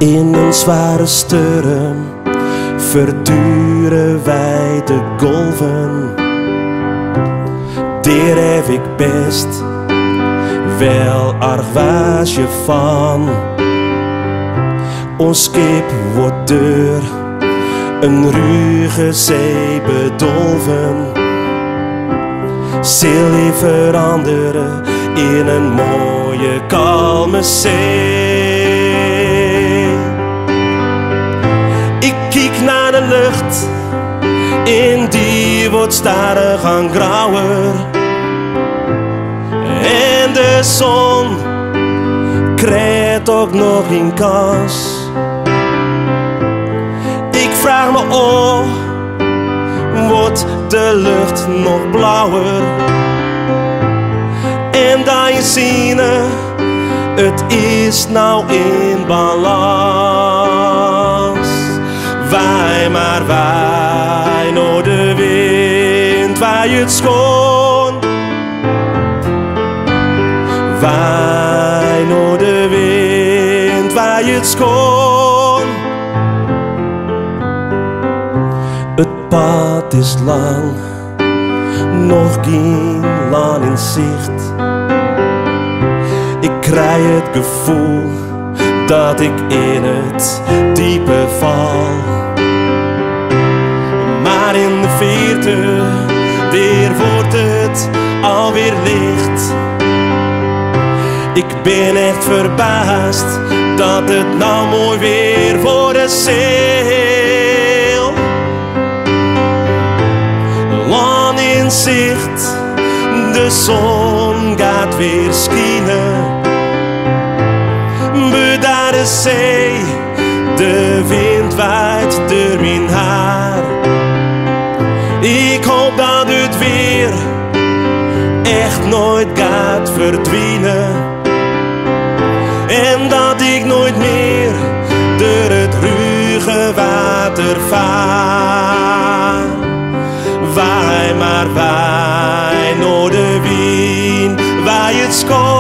In een zware storm verduren wij de golven. Daar heb ik best wel argwaarsje van. Ons schip wordt door een ruige zee bedolven. Zee veranderen in een mooie kalme zee. Ik kijk naar de lucht en die wordt stadig aan grauwer. En de zon krijgt ook nog een kans. Ik vraag me af, wordt de lucht nog blauwer? En dan je zien, het is nou in balans. Wij maar wij, door de wind waait het schoon. Wij door de wind waait het schoon. Het pad is lang, nog geen land in zicht. Ik krijg het gevoel dat ik in het diepe val. Maar in de verte, daar wordt het alweer licht. Ik ben echt verbaasd dat het nou mooi weer voor de zeel. Land in zicht, de zon gaat weer schijnen. Daar de zee, de wind waait door mijn haar. Ik hoop dat het weer echt nooit gaat verdwijnen. En dat ik nooit meer door het ruige water vaar. Waai maar waai, door de wind waait het schoon.